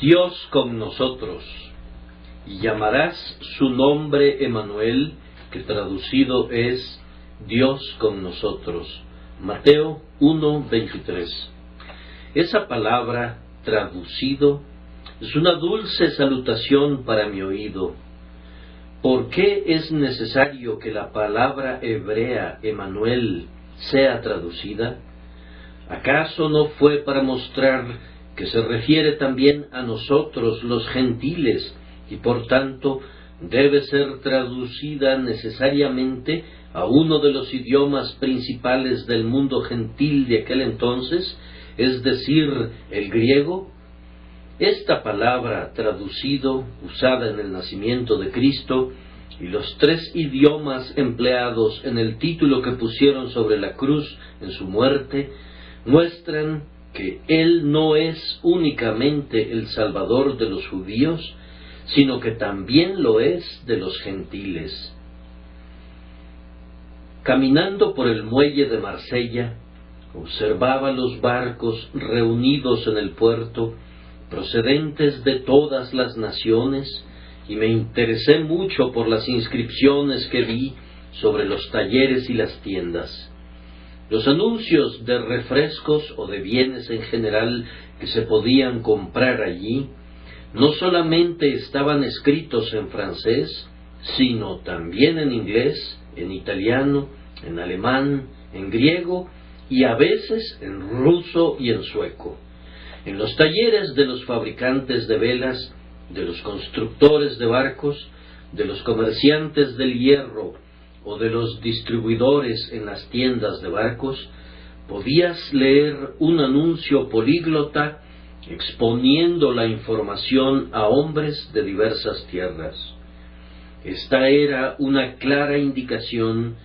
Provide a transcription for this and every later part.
Dios con nosotros, y llamarás su nombre Emmanuel, que traducido es Dios con nosotros. Mateo 1:23. Esa palabra, traducido, es una dulce salutación para mi oído. ¿Por qué es necesario que la palabra hebrea Emmanuel sea traducida? ¿Acaso no fue para mostrar que se refiere también a nosotros los gentiles y por tanto debe ser traducida necesariamente a uno de los idiomas principales del mundo gentil de aquel entonces, es decir, el griego? Esta palabra traducido, usada en el nacimiento de Cristo, y los 3 idiomas empleados en el título que pusieron sobre la cruz en su muerte, muestran que Él no es únicamente el Salvador de los judíos, sino que también lo es de los gentiles. Caminando por el muelle de Marsella, observaba los barcos reunidos en el puerto, procedentes de todas las naciones, y me interesé mucho por las inscripciones que vi sobre los talleres y las tiendas. Los anuncios de refrescos o de bienes en general que se podían comprar allí, no solamente estaban escritos en francés, sino también en inglés, en italiano, en alemán, en griego y a veces en ruso y en sueco. En los talleres de los fabricantes de velas, de los constructores de barcos, de los comerciantes del hierro o de los distribuidores en las tiendas de barcos, podías leer un anuncio políglota exponiendo la información a hombres de diversas tierras. Esta era una clara indicación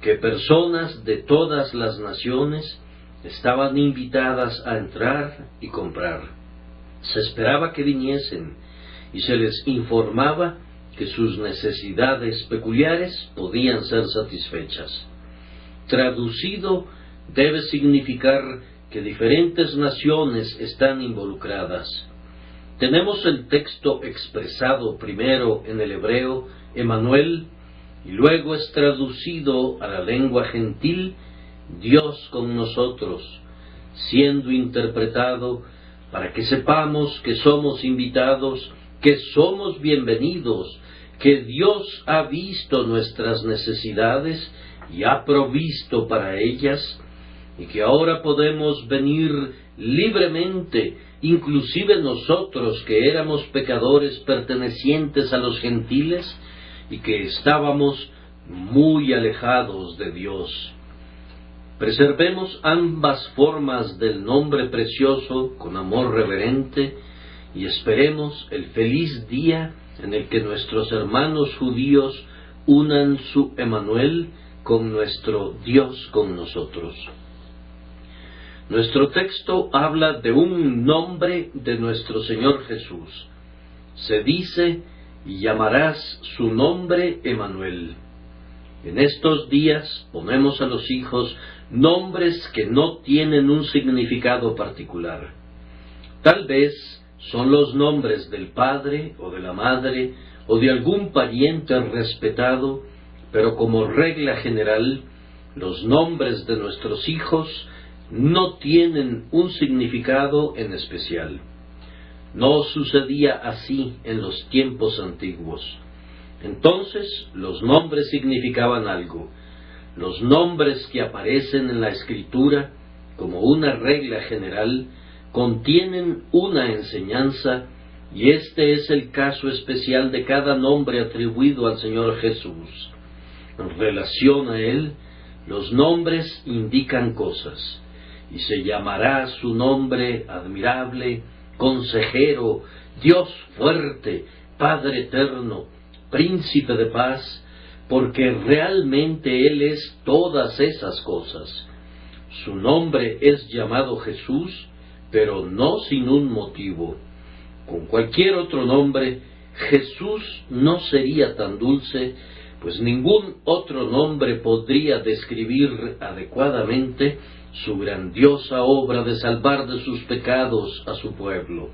que personas de todas las naciones estaban invitadas a entrar y comprar. Se esperaba que viniesen y se les informaba que sus necesidades peculiares podían ser satisfechas. Traducido debe significar que diferentes naciones están involucradas. Tenemos el texto expresado primero en el hebreo, Emmanuel, y luego es traducido a la lengua gentil, Dios con nosotros, siendo interpretado para que sepamos que somos invitados, que somos bienvenidos, que Dios ha visto nuestras necesidades y ha provisto para ellas, y que ahora podemos venir libremente, inclusive nosotros que éramos pecadores pertenecientes a los gentiles y que estábamos muy alejados de Dios. Preservemos ambas formas del nombre precioso con amor reverente y esperemos el feliz día en el que nuestros hermanos judíos unan su Emmanuel con nuestro Dios con nosotros. Nuestro texto habla de un nombre de nuestro Señor Jesús. Se dice, y llamarás su nombre Emmanuel. En estos días ponemos a los hijos nombres que no tienen un significado particular. Tal vez son los nombres del padre o de la madre o de algún pariente respetado, pero como regla general, los nombres de nuestros hijos no tienen un significado en especial. No sucedía así en los tiempos antiguos. Entonces los nombres significaban algo. Los nombres que aparecen en la Escritura, como una regla general, contienen una enseñanza, y este es el caso especial de cada nombre atribuido al Señor Jesús. En relación a Él, los nombres indican cosas, y se llamará su nombre admirable, consejero, Dios fuerte, Padre eterno, príncipe de paz, porque realmente Él es todas esas cosas. Su nombre es llamado Jesús, pero no sin un motivo. Con cualquier otro nombre, Jesús no sería tan dulce, pues ningún otro nombre podría describir adecuadamente su grandiosa obra de salvar de sus pecados a su pueblo.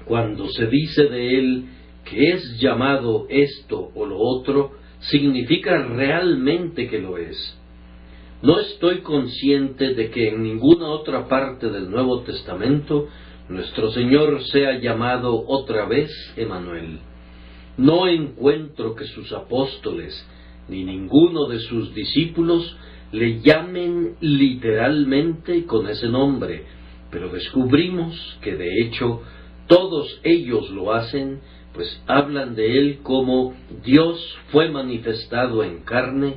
Cuando se dice de él que es llamado esto o lo otro, significa realmente que lo es. No estoy consciente de que en ninguna otra parte del Nuevo Testamento nuestro Señor sea llamado otra vez Emmanuel. No encuentro que sus apóstoles ni ninguno de sus discípulos le llamen literalmente con ese nombre, pero descubrimos que de hecho todos ellos lo hacen, pues hablan de él como Dios fue manifestado en carne,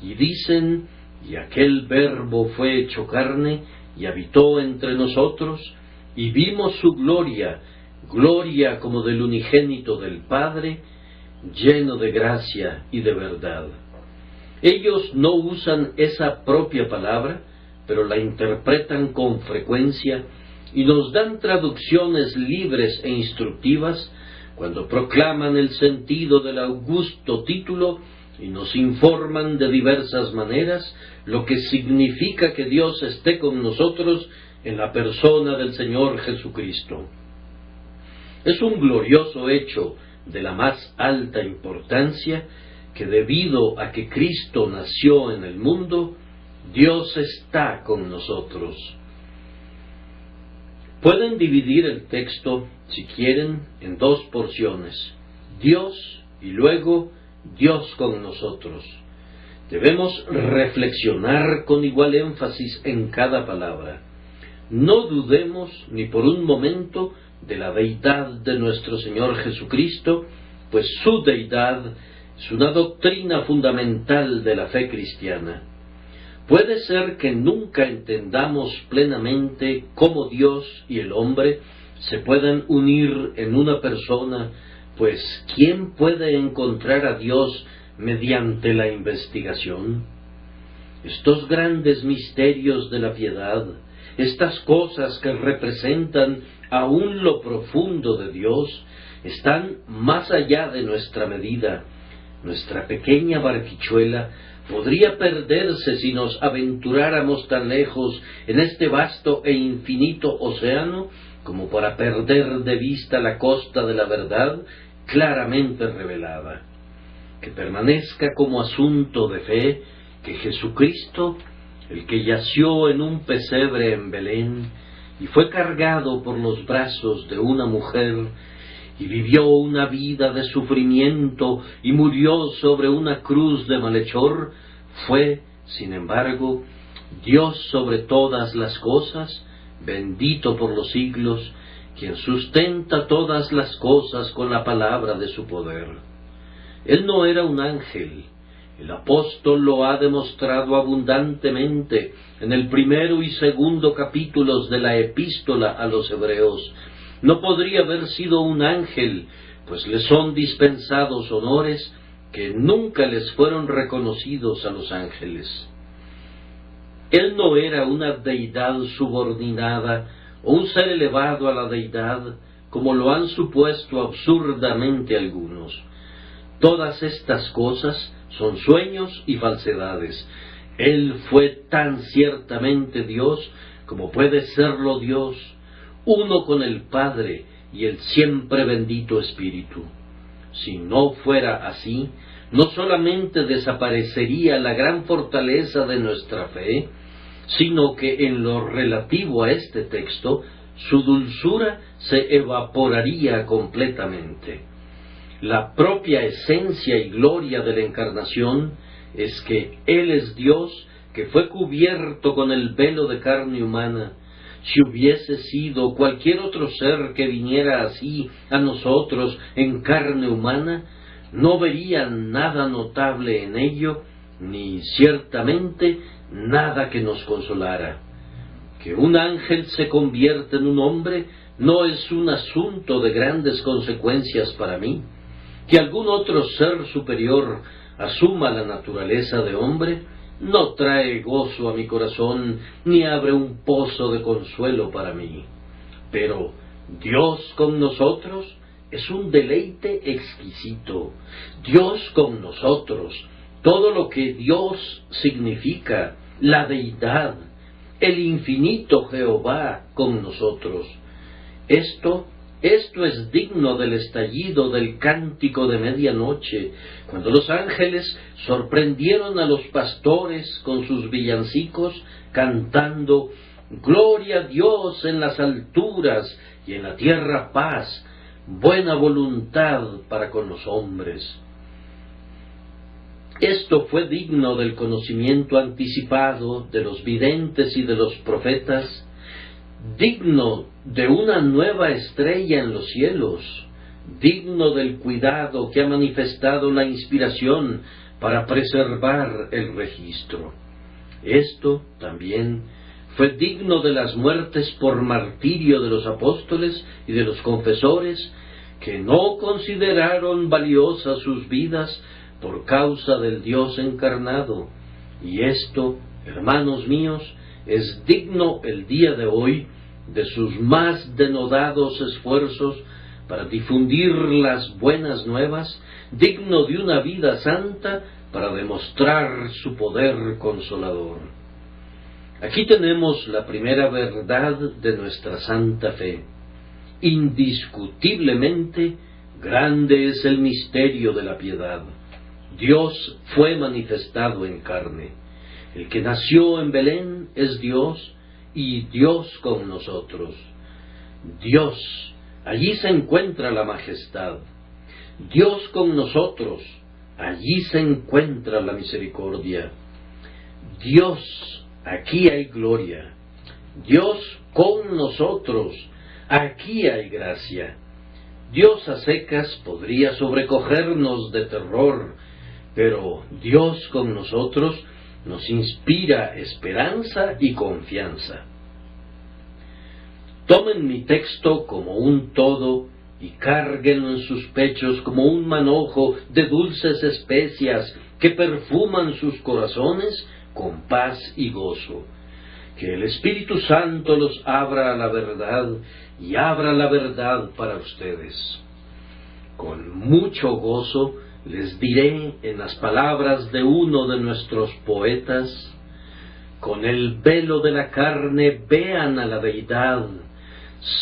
y dicen: y aquel Verbo fue hecho carne y habitó entre nosotros, y vimos su gloria, gloria como del unigénito del Padre, lleno de gracia y de verdad. Ellos no usan esa propia palabra, pero la interpretan con frecuencia y nos dan traducciones libres e instructivas cuando proclaman el sentido del augusto título y nos informan de diversas maneras lo que significa que Dios esté con nosotros en la persona del Señor Jesucristo. Es un glorioso hecho de la más alta importancia que debido a que Cristo nació en el mundo, Dios está con nosotros. Pueden dividir el texto, si quieren, en dos porciones: Dios y luego Dios con nosotros. Debemos reflexionar con igual énfasis en cada palabra. No dudemos ni por un momento de la deidad de nuestro Señor Jesucristo, pues su deidad es una doctrina fundamental de la fe cristiana. Puede ser que nunca entendamos plenamente cómo Dios y el hombre se pueden unir en una persona, pues ¿quién puede encontrar a Dios mediante la investigación? Estos grandes misterios de la piedad, estas cosas que representan aún lo profundo de Dios, están más allá de nuestra medida. Nuestra pequeña barquichuela podría perderse si nos aventuráramos tan lejos en este vasto e infinito océano como para perder de vista la costa de la verdad claramente revelada. Que permanezca como asunto de fe que Jesucristo, el que yació en un pesebre en Belén y fue cargado por los brazos de una mujer y vivió una vida de sufrimiento y murió sobre una cruz de malhechor, fue, sin embargo, Dios sobre todas las cosas, bendito por los siglos, quien sustenta todas las cosas con la palabra de su poder. Él no era un ángel. El apóstol lo ha demostrado abundantemente en el primero y segundo capítulos de la epístola a los Hebreos. No podría haber sido un ángel, pues le son dispensados honores que nunca les fueron reconocidos a los ángeles. Él no era una deidad subordinada o un ser elevado a la deidad, como lo han supuesto absurdamente algunos. Todas estas cosas son sueños y falsedades. Él fue tan ciertamente Dios como puede serlo Dios, uno con el Padre y el siempre bendito Espíritu. Si no fuera así, no solamente desaparecería la gran fortaleza de nuestra fe, sino que en lo relativo a este texto, su dulzura se evaporaría completamente. La propia esencia y gloria de la encarnación es que Él es Dios que fue cubierto con el velo de carne humana. Si hubiese sido cualquier otro ser que viniera así a nosotros en carne humana, no verían nada notable en ello, ni ciertamente nada que nos consolara. Que un ángel se convierta en un hombre no es un asunto de grandes consecuencias para mí. Que algún otro ser superior asuma la naturaleza de hombre no trae gozo a mi corazón ni abre un pozo de consuelo para mí. Pero Dios con nosotros es un deleite exquisito. Dios con nosotros, todo lo que Dios significa, la deidad, el infinito Jehová con nosotros. Esto Esto es digno del estallido del cántico de medianoche, cuando los ángeles sorprendieron a los pastores con sus villancicos, cantando: «Gloria a Dios en las alturas y en la tierra paz, buena voluntad para con los hombres». Esto fue digno del conocimiento anticipado de los videntes y de los profetas, digno de una nueva estrella en los cielos, digno del cuidado que ha manifestado la inspiración para preservar el registro. Esto también fue digno de las muertes por martirio de los apóstoles y de los confesores, que no consideraron valiosas sus vidas por causa del Dios encarnado. Y esto, hermanos míos, es digno el día de hoy de sus más denodados esfuerzos para difundir las buenas nuevas, digno de una vida santa para demostrar su poder consolador. Aquí tenemos la primera verdad de nuestra santa fe. Indiscutiblemente, grande es el misterio de la piedad. Dios fue manifestado en carne. El que nació en Belén es Dios, y Dios con nosotros. Dios, allí se encuentra la majestad. Dios con nosotros, allí se encuentra la misericordia. Dios, aquí hay gloria. Dios con nosotros, aquí hay gracia. Dios a secas podría sobrecogernos de terror, pero Dios con nosotros nos inspira esperanza y confianza. Tomen mi texto como un todo y cárguenlo en sus pechos como un manojo de dulces especias que perfuman sus corazones con paz y gozo. Que el Espíritu Santo los abra a la verdad y abra la verdad para ustedes. Con mucho gozo les diré en las palabras de uno de nuestros poetas: con el velo de la carne vean a la deidad,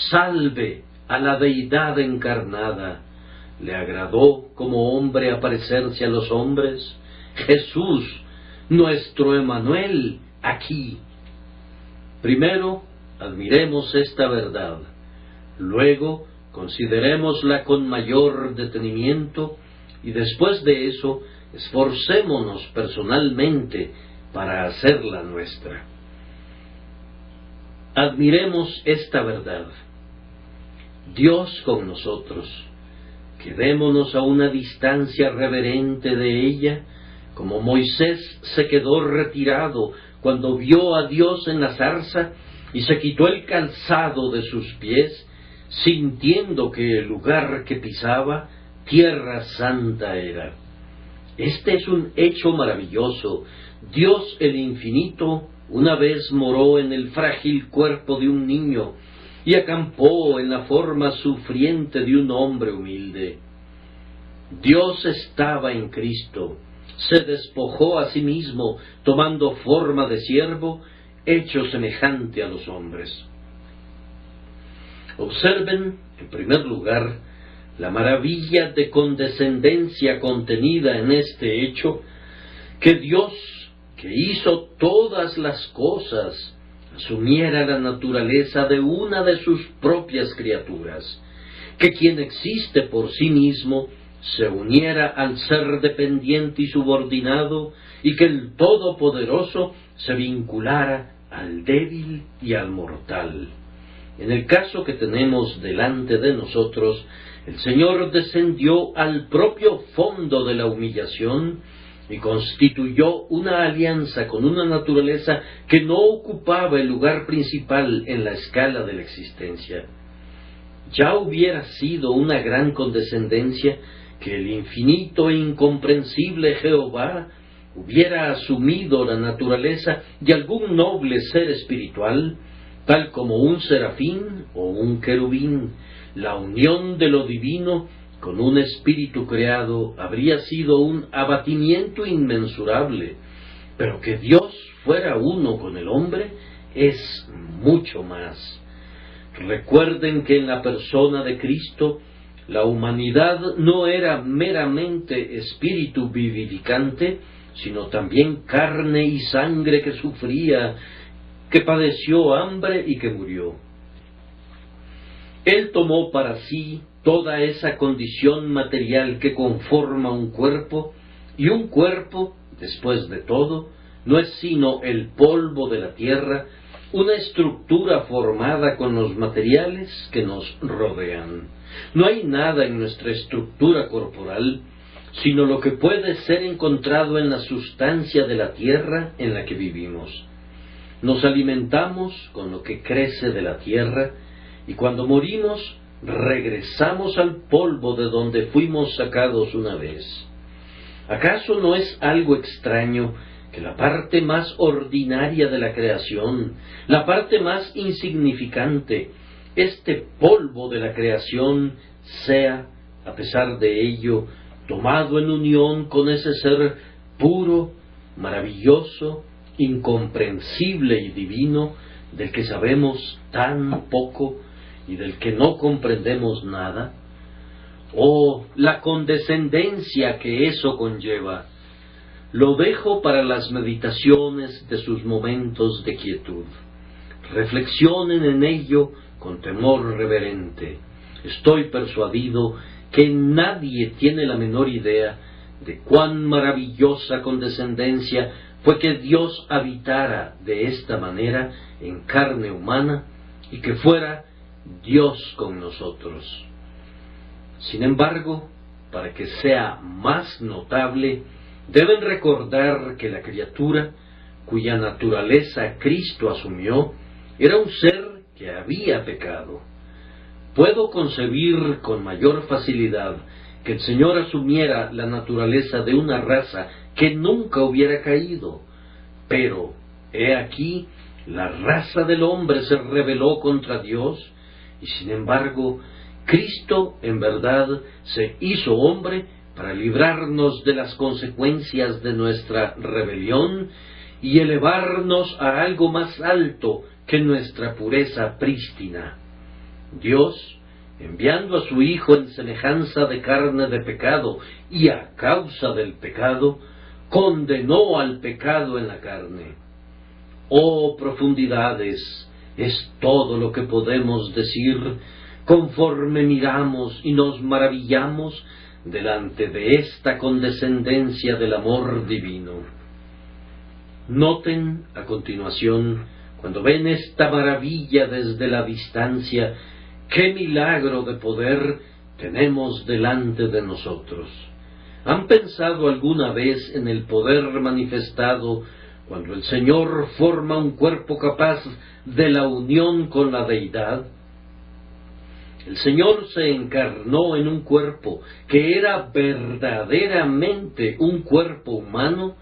salve a la deidad encarnada. Le agradó como hombre aparecerse a los hombres. Jesús, nuestro Emmanuel, aquí. Primero, admiremos esta verdad. Luego, considerémosla con mayor detenimiento, y después de eso, esforcémonos personalmente para hacerla nuestra. Admiremos esta verdad. Dios con nosotros. Quedémonos a una distancia reverente de ella, como Moisés se quedó retirado cuando vio a Dios en la zarza y se quitó el calzado de sus pies, sintiendo que el lugar que pisaba tierra santa era. Este es un hecho maravilloso. Dios el infinito una vez moró en el frágil cuerpo de un niño y acampó en la forma sufriente de un hombre humilde. Dios estaba en Cristo, se despojó a sí mismo, tomando forma de siervo, hecho semejante a los hombres. Observen, en primer lugar, la maravilla de condescendencia contenida en este hecho, que Dios, que hizo todas las cosas, asumiera la naturaleza de una de sus propias criaturas, que quien existe por sí mismo se uniera al ser dependiente y subordinado, y que el Todopoderoso se vinculara al débil y al mortal. En el caso que tenemos delante de nosotros, el Señor descendió al propio fondo de la humillación y constituyó una alianza con una naturaleza que no ocupaba el lugar principal en la escala de la existencia. Ya hubiera sido una gran condescendencia que el infinito e incomprensible Jehová hubiera asumido la naturaleza de algún noble ser espiritual, tal como un serafín o un querubín. La unión de lo divino con un espíritu creado habría sido un abatimiento inmensurable, pero que Dios fuera uno con el hombre es mucho más. Recuerden que en la persona de Cristo la humanidad no era meramente espíritu vivificante, sino también carne y sangre que sufría, que padeció hambre y que murió. Él tomó para sí toda esa condición material que conforma un cuerpo, y un cuerpo, después de todo, no es sino el polvo de la tierra, una estructura formada con los materiales que nos rodean. No hay nada en nuestra estructura corporal, sino lo que puede ser encontrado en la sustancia de la tierra en la que vivimos. Nos alimentamos con lo que crece de la tierra, y cuando morimos, regresamos al polvo de donde fuimos sacados una vez. ¿Acaso no es algo extraño que la parte más ordinaria de la creación, la parte más insignificante, este polvo de la creación, sea, a pesar de ello, tomado en unión con ese ser puro, maravilloso, incomprensible y divino, del que sabemos tan poco y del que no comprendemos nada? ¡Oh, la condescendencia que eso conlleva! Lo dejo para las meditaciones de sus momentos de quietud. Reflexionen en ello con temor reverente. Estoy persuadido que nadie tiene la menor idea de cuán maravillosa condescendencia fue que Dios habitara de esta manera en carne humana y que fuera Dios con nosotros. Sin embargo, para que sea más notable, deben recordar que la criatura, cuya naturaleza Cristo asumió, era un ser que había pecado. Puedo concebir con mayor facilidad que el Señor asumiera la naturaleza de una raza que nunca hubiera caído, pero, he aquí, la raza del hombre se rebeló contra Dios, y sin embargo, Cristo en verdad se hizo hombre para librarnos de las consecuencias de nuestra rebelión y elevarnos a algo más alto que nuestra pureza prístina. Dios, enviando a su Hijo en semejanza de carne de pecado y a causa del pecado, condenó al pecado en la carne. Oh profundidades, es todo lo que podemos decir conforme miramos y nos maravillamos delante de esta condescendencia del amor divino. Noten a continuación, cuando ven esta maravilla desde la distancia, qué milagro de poder tenemos delante de nosotros. ¿Han pensado alguna vez en el poder manifestado cuando el Señor forma un cuerpo capaz de la unión con la Deidad? El Señor se encarnó en un cuerpo que era verdaderamente un cuerpo humano,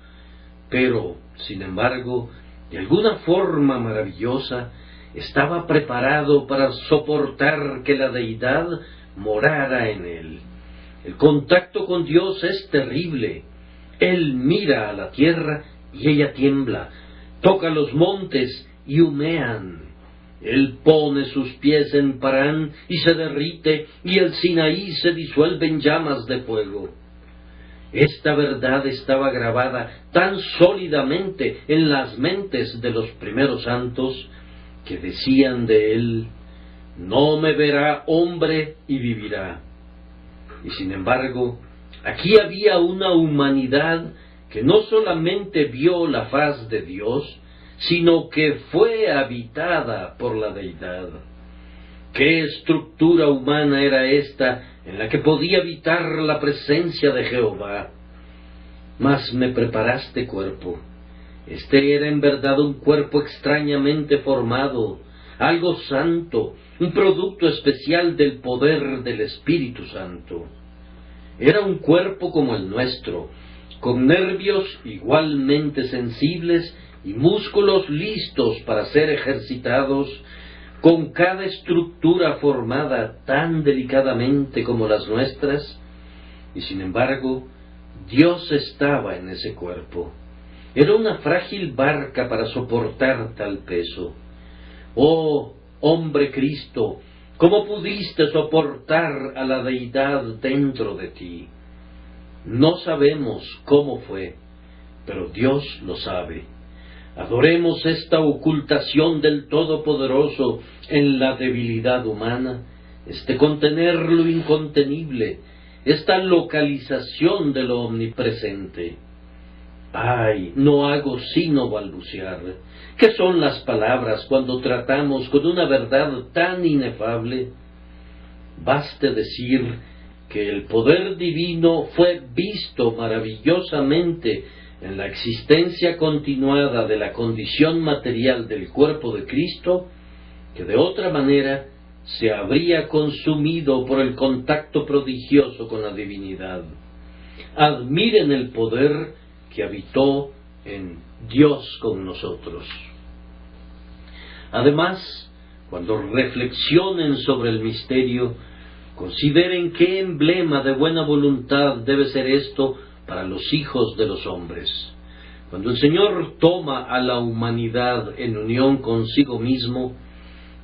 pero, sin embargo, de alguna forma maravillosa, estaba preparado para soportar que la Deidad morara en él. El contacto con Dios es terrible. Él mira a la tierra y ella tiembla, toca los montes y humean. Él pone sus pies en Parán y se derrite, y el Sinaí se disuelve en llamas de fuego. Esta verdad estaba grabada tan sólidamente en las mentes de los primeros santos que decían de él: no me verá hombre y vivirá. Y sin embargo, aquí había una humanidad que no solamente vio la faz de Dios, sino que fue habitada por la Deidad. ¿Qué estructura humana era esta en la que podía habitar la presencia de Jehová? Mas me preparaste cuerpo. Este era en verdad un cuerpo extrañamente formado, algo santo, un producto especial del poder del Espíritu Santo. Era un cuerpo como el nuestro, con nervios igualmente sensibles y músculos listos para ser ejercitados, con cada estructura formada tan delicadamente como las nuestras, y sin embargo, Dios estaba en ese cuerpo. Era una frágil barca para soportar tal peso. Oh, hombre Cristo, ¿cómo pudiste soportar a la deidad dentro de ti? No sabemos cómo fue, pero Dios lo sabe. Adoremos esta ocultación del Todopoderoso en la debilidad humana, este contener lo incontenible, esta localización de lo omnipresente. Ay, no hago sino balbucear. ¿Qué son las palabras cuando tratamos con una verdad tan inefable? Baste decir que el poder divino fue visto maravillosamente en la existencia continuada de la condición material del cuerpo de Cristo, que de otra manera se habría consumido por el contacto prodigioso con la divinidad. Admiren el poder que habitó en Dios con nosotros. Además, cuando reflexionen sobre el misterio, consideren qué emblema de buena voluntad debe ser esto para los hijos de los hombres. Cuando el Señor toma a la humanidad en unión consigo mismo,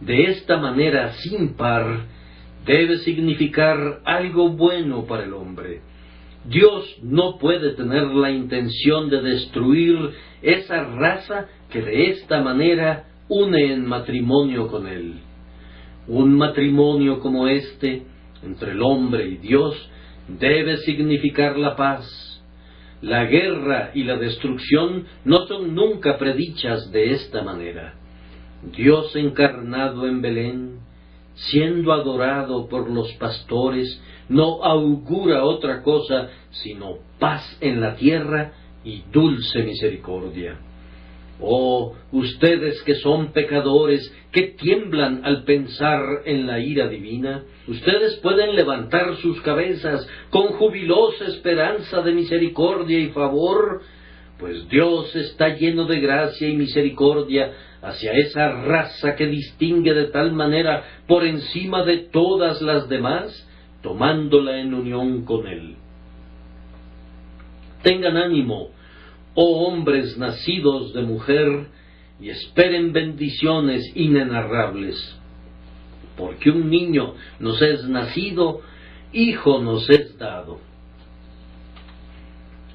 de esta manera sin par, debe significar algo bueno para el hombre. Dios no puede tener la intención de destruir esa raza que de esta manera une en matrimonio con Él. Un matrimonio como este, entre el hombre y Dios, debe significar la paz. La guerra y la destrucción no son nunca predichas de esta manera. Dios encarnado en Belén, siendo adorado por los pastores, no augura otra cosa sino paz en la tierra y dulce misericordia. Oh, ustedes que son pecadores, que tiemblan al pensar en la ira divina, ustedes pueden levantar sus cabezas con jubilosa esperanza de misericordia y favor, pues Dios está lleno de gracia y misericordia hacia esa raza que distingue de tal manera por encima de todas las demás, tomándola en unión con Él. Tengan ánimo, oh hombres nacidos de mujer, y esperen bendiciones inenarrables, porque un niño nos es nacido, hijo nos es dado.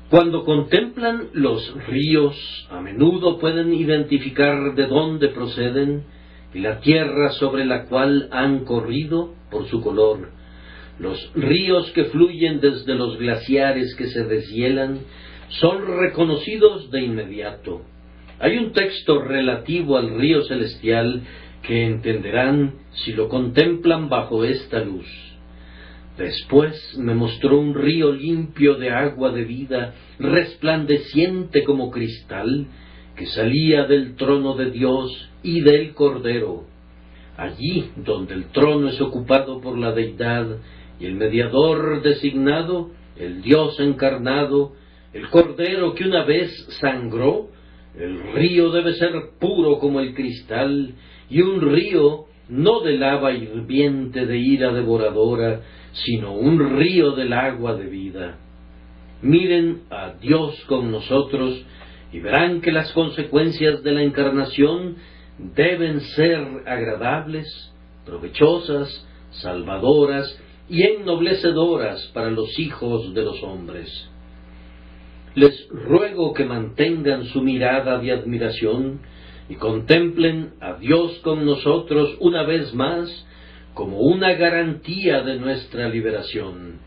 Cuando contemplan los ríos, a menudo pueden identificar de dónde proceden y la tierra sobre la cual han corrido por su color. Los ríos que fluyen desde los glaciares que se deshielan son reconocidos de inmediato. Hay un texto relativo al río celestial que entenderán si lo contemplan bajo esta luz. Después me mostró un río limpio de agua de vida, resplandeciente como cristal, que salía del trono de Dios y del Cordero. Allí donde el trono es ocupado por la deidad y el mediador designado, el Dios encarnado, el Cordero que una vez sangró, el río debe ser puro como el cristal, y un río no de lava hirviente de ira devoradora, sino un río del agua de vida. Miren a Dios con nosotros y verán que las consecuencias de la encarnación deben ser agradables, provechosas, salvadoras y ennoblecedoras para los hijos de los hombres. Les ruego que mantengan su mirada de admiración y contemplen a Dios con nosotros una vez más como una garantía de nuestra liberación.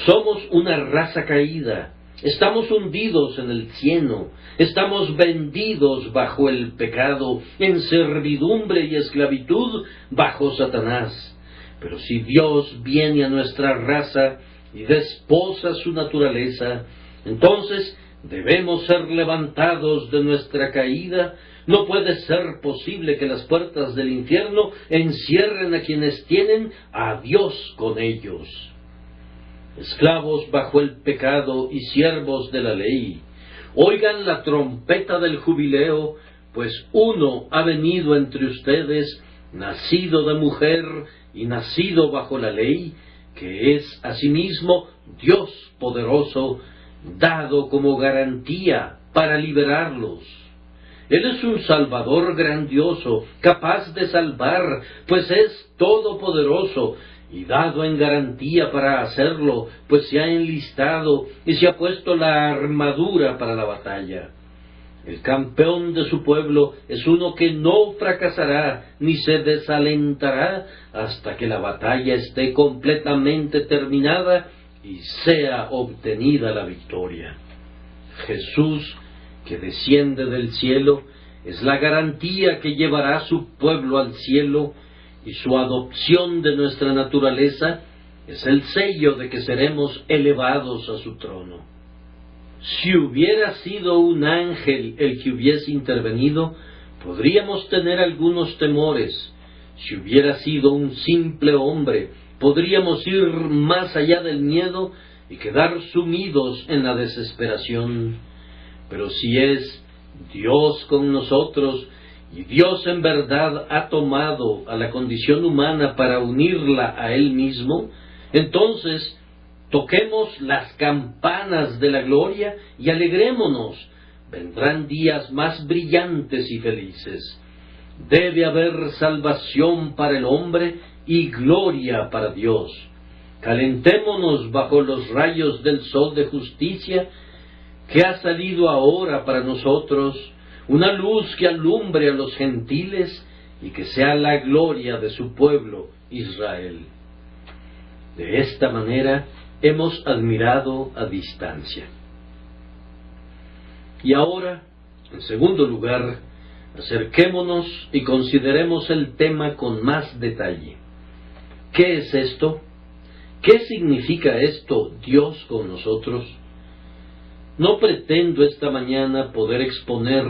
Somos una raza caída, estamos hundidos en el cieno, estamos vendidos bajo el pecado, en servidumbre y esclavitud bajo Satanás. Pero si Dios viene a nuestra raza y desposa su naturaleza, entonces debemos ser levantados de nuestra caída. No puede ser posible que las puertas del infierno encierren a quienes tienen a Dios con ellos. Esclavos bajo el pecado y siervos de la ley, oigan la trompeta del jubileo, pues uno ha venido entre ustedes, nacido de mujer y nacido bajo la ley, que es asimismo Dios poderoso, dado como garantía para liberarlos. Él es un Salvador grandioso, capaz de salvar, pues es todopoderoso, y dado en garantía para hacerlo, pues se ha enlistado y se ha puesto la armadura para la batalla. El campeón de su pueblo es uno que no fracasará ni se desalentará hasta que la batalla esté completamente terminada y sea obtenida la victoria. Jesús, que desciende del cielo, es la garantía que llevará a su pueblo al cielo, y su adopción de nuestra naturaleza es el sello de que seremos elevados a su trono. Si hubiera sido un ángel el que hubiese intervenido, podríamos tener algunos temores. Si hubiera sido un simple hombre, podríamos ir más allá del miedo y quedar sumidos en la desesperación. Pero si es Dios con nosotros, y Dios en verdad ha tomado a la condición humana para unirla a Él mismo, entonces toquemos las campanas de la gloria y alegrémonos. Vendrán días más brillantes y felices. Debe haber salvación para el hombre y gloria para Dios. Calentémonos bajo los rayos del sol de justicia que ha salido ahora para nosotros, una luz que alumbre a los gentiles y que sea la gloria de su pueblo Israel. De esta manera hemos admirado a distancia. Y ahora, en segundo lugar, acerquémonos y consideremos el tema con más detalle. ¿Qué es esto? ¿Qué significa esto, Dios con nosotros? No pretendo esta mañana poder exponer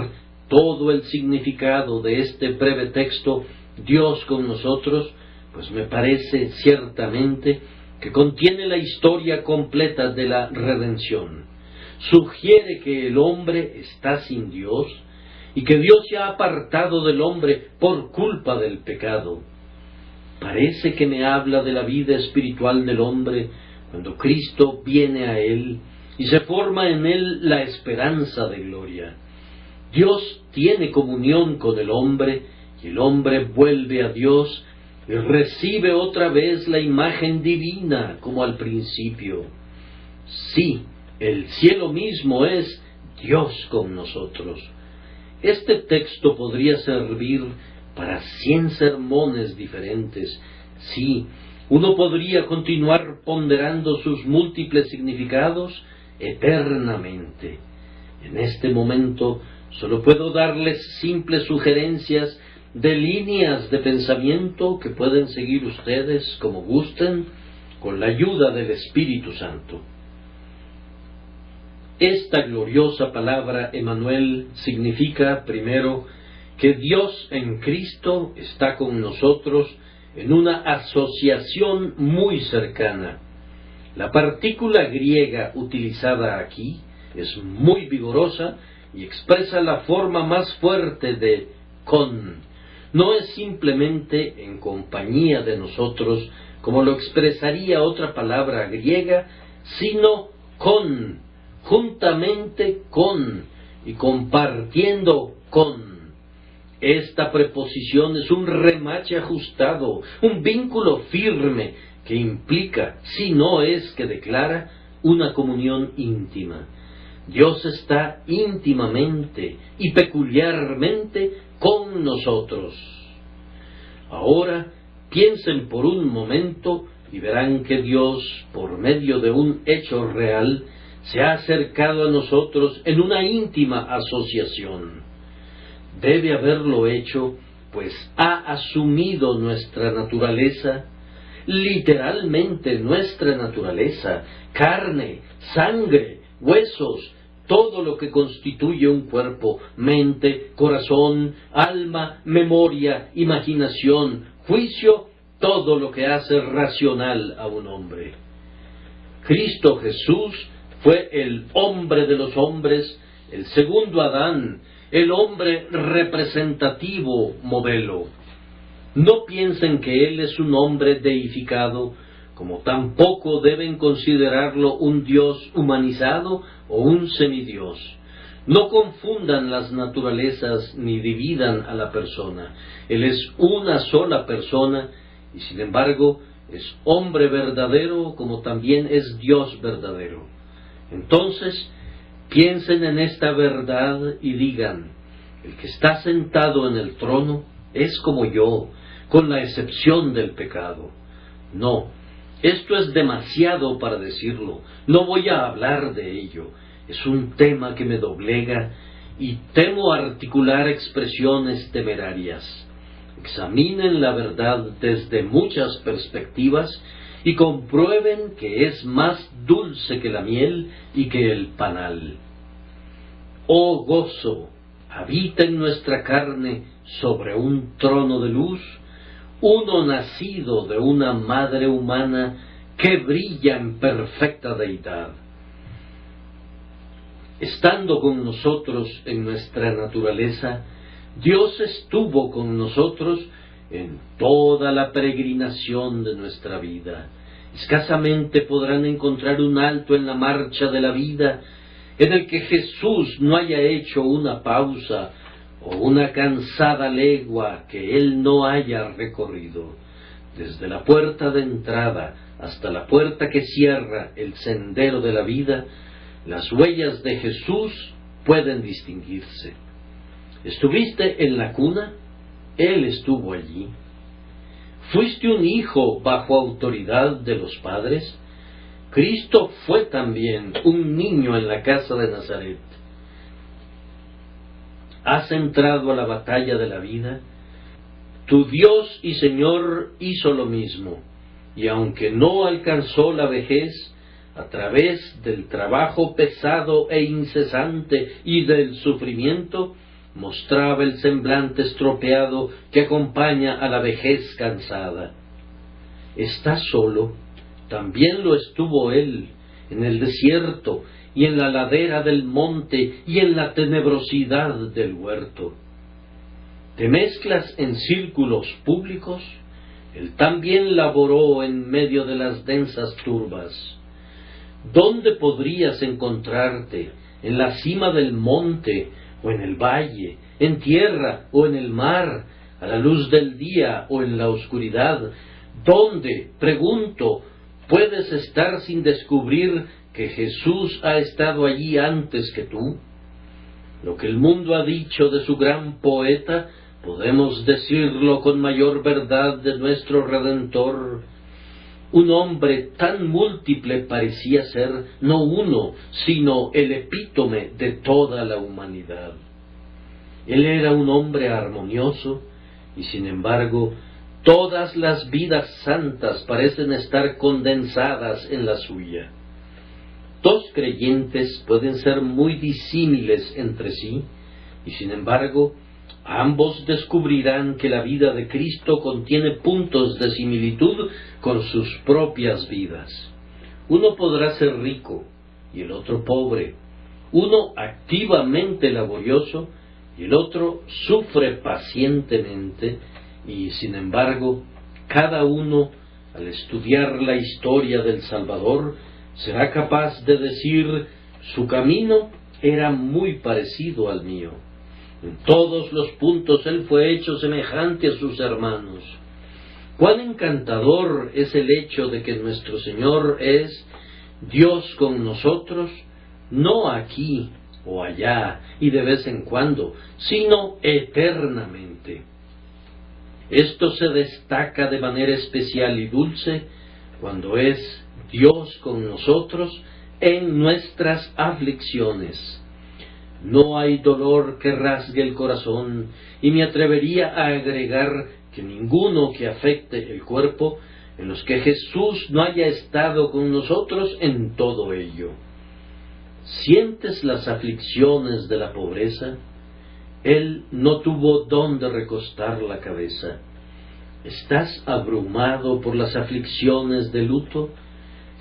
todo el significado de este breve texto, Dios con nosotros, pues me parece ciertamente que contiene la historia completa de la redención. Sugiere que el hombre está sin Dios y que Dios se ha apartado del hombre por culpa del pecado. Parece que me habla de la vida espiritual del hombre cuando Cristo viene a él y se forma en él la esperanza de gloria. Dios tiene comunión con el hombre y el hombre vuelve a Dios y recibe otra vez la imagen divina como al principio. Sí, el cielo mismo es Dios con nosotros. Este texto podría servir para 100 sermones diferentes. Sí, uno podría continuar ponderando sus múltiples significados eternamente. En este momento solo puedo darles simples sugerencias de líneas de pensamiento que pueden seguir ustedes como gusten, con la ayuda del Espíritu Santo. Esta gloriosa palabra Emmanuel significa, primero, que Dios en Cristo está con nosotros en una asociación muy cercana. La partícula griega utilizada aquí es muy vigorosa y expresa la forma más fuerte de con. No es simplemente en compañía de nosotros, como lo expresaría otra palabra griega, sino con, juntamente con y compartiendo con. Esta preposición es un remache ajustado, un vínculo firme que implica, si no es que declara, una comunión íntima. Dios está íntimamente y peculiarmente con nosotros. Ahora piensen por un momento y verán que Dios, por medio de un hecho real, se ha acercado a nosotros en una íntima asociación. Debe haberlo hecho, pues ha asumido nuestra naturaleza, literalmente nuestra naturaleza, carne, sangre, huesos, todo lo que constituye un cuerpo, mente, corazón, alma, memoria, imaginación, juicio, todo lo que hace racional a un hombre. Cristo Jesús fue el hombre de los hombres, el segundo Adán, el hombre representativo modelo. No piensen que Él es un hombre deificado, como tampoco deben considerarlo un Dios humanizado o un semidios. No confundan las naturalezas ni dividan a la persona. Él es una sola persona y sin embargo es hombre verdadero como también es Dios verdadero. Entonces, piensen en esta verdad y digan: el que está sentado en el trono es como yo, con la excepción del pecado. No, esto es demasiado para decirlo. No voy a hablar de ello. Es un tema que me doblega y temo articular expresiones temerarias. Examinen la verdad desde muchas perspectivas y comprueben que es más dulce que la miel y que el panal. Oh gozo, habita en nuestra carne sobre un trono de luz, uno nacido de una madre humana que brilla en perfecta deidad. Estando con nosotros en nuestra naturaleza, Dios estuvo con nosotros en toda la peregrinación de nuestra vida. Escasamente podrán encontrar un alto en la marcha de la vida en el que Jesús no haya hecho una pausa o una cansada legua que Él no haya recorrido. Desde la puerta de entrada hasta la puerta que cierra el sendero de la vida, las huellas de Jesús pueden distinguirse. ¿Estuviste en la cuna? Él estuvo allí. ¿Fuiste un hijo bajo autoridad de los padres? Cristo fue también un niño en la casa de Nazaret. ¿Has entrado a la batalla de la vida? Tu Dios y Señor hizo lo mismo, y aunque no alcanzó la vejez, a través del trabajo pesado e incesante y del sufrimiento, mostraba el semblante estropeado que acompaña a la vejez cansada. ¿Estás solo? También lo estuvo Él, en el desierto y en la ladera del monte y en la tenebrosidad del huerto. ¿Te mezclas en círculos públicos? Él también laboró en medio de las densas turbas. ¿Dónde podrías encontrarte? ¿En la cima del monte o en el valle? ¿En tierra o en el mar? ¿A la luz del día o en la oscuridad? ¿Dónde, pregunto, puedes estar sin descubrir que Jesús ha estado allí antes que tú? Lo que el mundo ha dicho de su gran poeta, podemos decirlo con mayor verdad de nuestro Redentor. Un hombre tan múltiple parecía ser, no uno, sino el epítome de toda la humanidad. Él era un hombre armonioso, y sin embargo, todas las vidas santas parecen estar condensadas en la suya. Dos creyentes pueden ser muy disímiles entre sí, y sin embargo, ambos descubrirán que la vida de Cristo contiene puntos de similitud con sus propias vidas. Uno podrá ser rico y el otro pobre, uno activamente laborioso y el otro sufre pacientemente, y sin embargo, cada uno, al estudiar la historia del Salvador, será capaz de decir: su camino era muy parecido al mío. En todos los puntos Él fue hecho semejante a sus hermanos. Cuán encantador es el hecho de que nuestro Señor es Dios con nosotros, no aquí o allá y de vez en cuando, sino eternamente. Esto se destaca de manera especial y dulce cuando es Dios con nosotros en nuestras aflicciones. No hay dolor que rasgue el corazón, y me atrevería a agregar que ninguno que afecte el cuerpo, en los que Jesús no haya estado con nosotros en todo ello. ¿Sientes las aflicciones de la pobreza? Él no tuvo dónde recostar la cabeza. ¿Estás abrumado por las aflicciones de luto?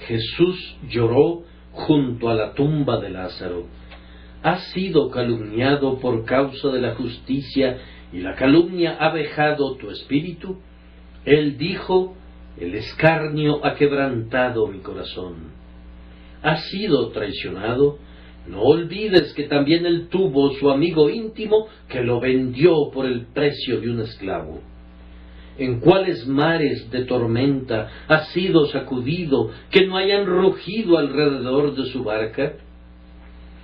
Jesús lloró junto a la tumba de Lázaro. ¿Has sido calumniado por causa de la justicia y la calumnia ha vejado tu espíritu? Él dijo: el escarnio ha quebrantado mi corazón. ¿Has sido traicionado? No olvides que también él tuvo su amigo íntimo que lo vendió por el precio de un esclavo. ¿En cuáles mares de tormenta ha sido sacudido que no hayan rugido alrededor de su barca?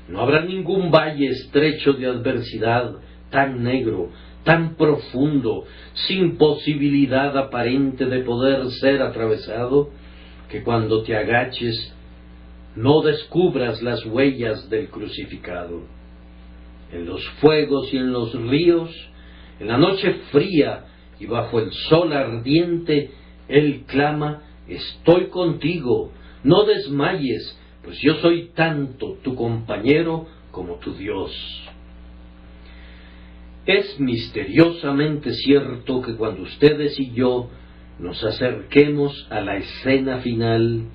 No habrá ningún valle estrecho de adversidad tan negro, tan profundo, sin posibilidad aparente de poder ser atravesado, que cuando te agaches no descubras las huellas del crucificado. En los fuegos y en los ríos, en la noche fría y bajo el sol ardiente, él clama: estoy contigo, no desmayes, pues yo soy tanto tu compañero como tu Dios. Es misteriosamente cierto que cuando ustedes y yo nos acerquemos a la escena final,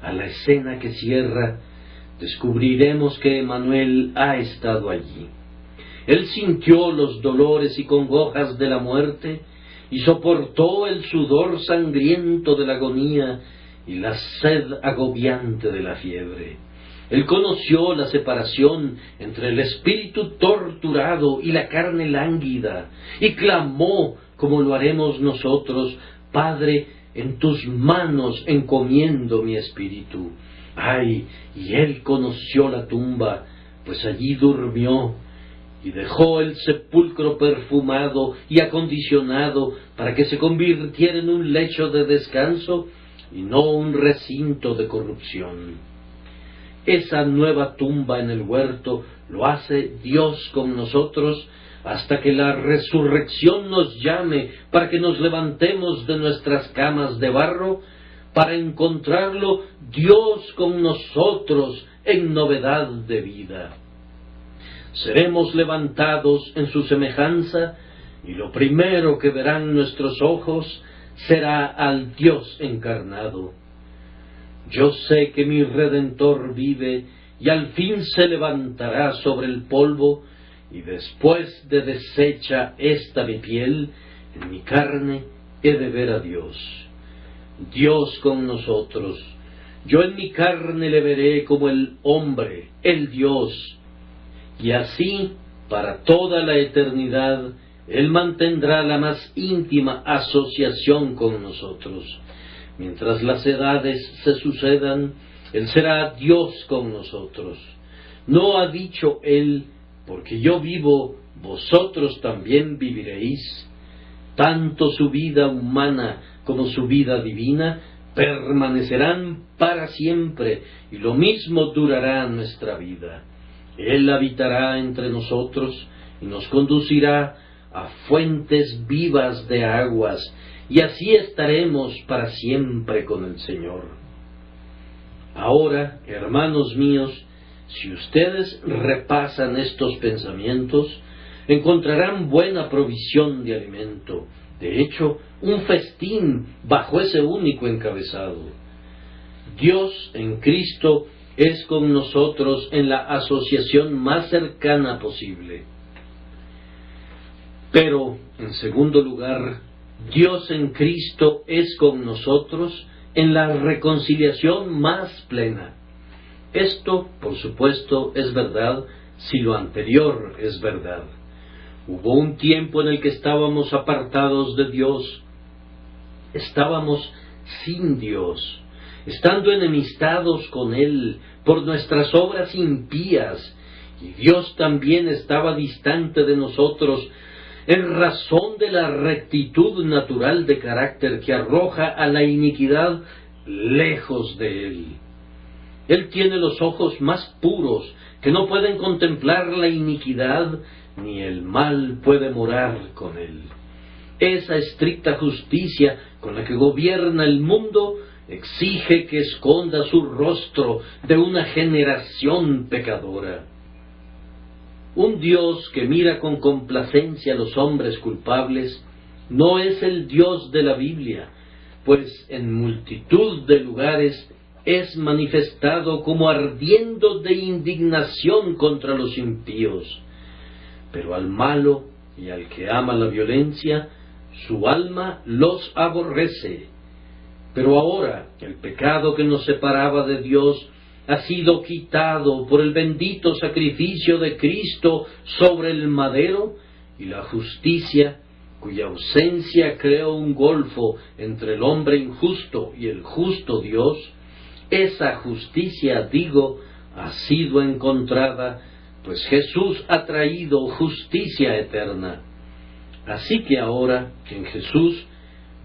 a la escena que cierra, descubriremos que Emmanuel ha estado allí. Él sintió los dolores y congojas de la muerte y soportó el sudor sangriento de la agonía y la sed agobiante de la fiebre. Él conoció la separación entre el espíritu torturado y la carne lánguida, y clamó, como lo haremos nosotros: Padre, en tus manos encomiendo mi espíritu. Ay, y él conoció la tumba, pues allí durmió, y dejó el sepulcro perfumado y acondicionado para que se convirtiera en un lecho de descanso y no un recinto de corrupción. Esa nueva tumba en el huerto lo hace Dios con nosotros hasta que la resurrección nos llame para que nos levantemos de nuestras camas de barro, para encontrarlo Dios con nosotros en novedad de vida. Seremos levantados en su semejanza, y lo primero que verán nuestros ojos será al Dios encarnado. Yo sé que mi Redentor vive, y al fin se levantará sobre el polvo, y después de deshecha esta mi piel, en mi carne he de ver a Dios. Dios con nosotros. Yo en mi carne le veré como el hombre, el Dios. Y así, para toda la eternidad, Él mantendrá la más íntima asociación con nosotros. Mientras las edades se sucedan, Él será Dios con nosotros. ¿No ha dicho Él: porque yo vivo, vosotros también viviréis? Tanto su vida humana como su vida divina permanecerán para siempre, y lo mismo durará nuestra vida. Él habitará entre nosotros y nos conducirá a fuentes vivas de aguas, y así estaremos para siempre con el Señor. Ahora, hermanos míos, si ustedes repasan estos pensamientos, encontrarán buena provisión de alimento, de hecho, un festín bajo ese único encabezado. Dios en Cristo es con nosotros en la asociación más cercana posible. Pero, en segundo lugar, Dios en Cristo es con nosotros en la reconciliación más plena. Esto, por supuesto, es verdad si lo anterior es verdad. Hubo un tiempo en el que estábamos apartados de Dios, estábamos sin Dios, estando enemistados con Él por nuestras obras impías, y Dios también estaba distante de nosotros en razón de la rectitud natural de carácter que arroja a la iniquidad lejos de Él. Él tiene los ojos más puros, que no pueden contemplar la iniquidad, ni el mal puede morar con Él. Esa estricta justicia con la que gobierna el mundo exige que esconda su rostro de una generación pecadora. Un Dios que mira con complacencia a los hombres culpables no es el Dios de la Biblia, pues en multitud de lugares es manifestado como ardiendo de indignación contra los impíos. Pero al malo y al que ama la violencia, su alma los aborrece. Pero ahora el pecado que nos separaba de Dios ha sido quitado por el bendito sacrificio de Cristo sobre el madero, y la justicia, cuya ausencia creó un golfo entre el hombre injusto y el justo Dios, esa justicia, digo, ha sido encontrada, pues Jesús ha traído justicia eterna. Así que ahora, en Jesús,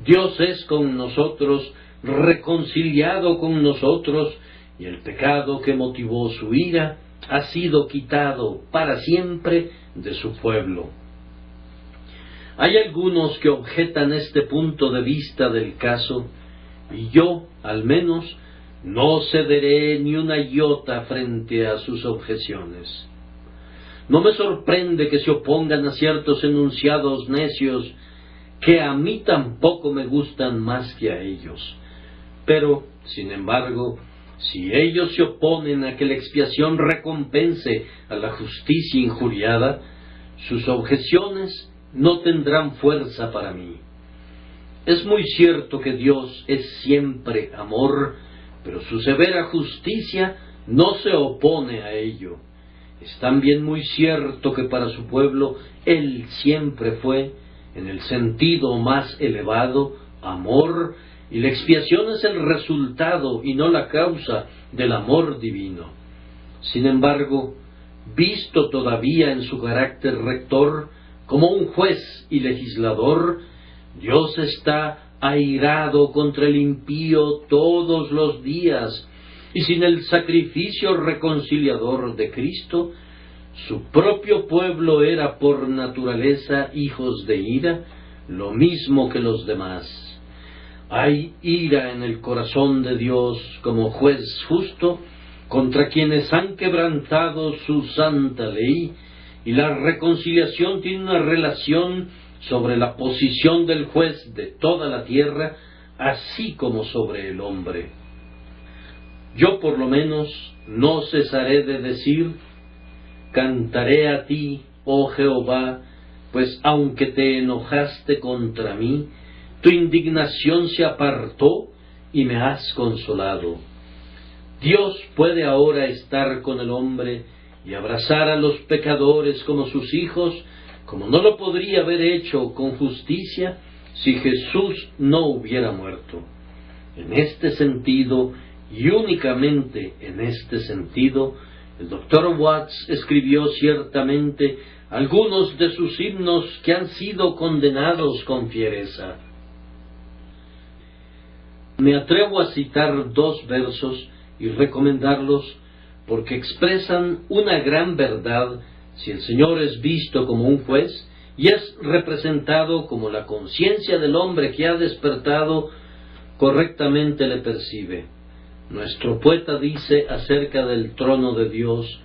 Dios es con nosotros, reconciliado con nosotros, y el pecado que motivó su ira ha sido quitado para siempre de su pueblo. Hay algunos que objetan este punto de vista del caso, y yo, al menos, no cederé ni una iota frente a sus objeciones. No me sorprende que se opongan a ciertos enunciados necios que a mí tampoco me gustan más que a ellos. Pero, sin embargo, si ellos se oponen a que la expiación recompense a la justicia injuriada, sus objeciones no tendrán fuerza para mí. Es muy cierto que Dios es siempre amor, pero su severa justicia no se opone a ello. Es también muy cierto que para su pueblo Él siempre fue, en el sentido más elevado, amor, y la expiación es el resultado y no la causa del amor divino. Sin embargo, visto todavía en su carácter rector, como un juez y legislador, Dios está airado contra el impío todos los días, y sin el sacrificio reconciliador de Cristo, su propio pueblo era por naturaleza hijos de ira, lo mismo que los demás. Hay ira en el corazón de Dios como juez justo contra quienes han quebrantado su santa ley, y la reconciliación tiene una relación sobre la posición del juez de toda la tierra, así como sobre el hombre. Yo por lo menos no cesaré de decir: cantaré a ti, oh Jehová, pues aunque te enojaste contra mí, tu indignación se apartó y me has consolado. Dios puede ahora estar con el hombre y abrazar a los pecadores como sus hijos, como no lo podría haber hecho con justicia si Jesús no hubiera muerto. En este sentido, y únicamente en este sentido, el Dr. Watts escribió ciertamente algunos de sus himnos que han sido condenados con fiereza. Me atrevo a citar 2 versos y recomendarlos porque expresan una gran verdad si el Señor es visto como un juez y es representado como la conciencia del hombre que ha despertado correctamente le percibe. Nuestro poeta dice acerca del trono de Dios: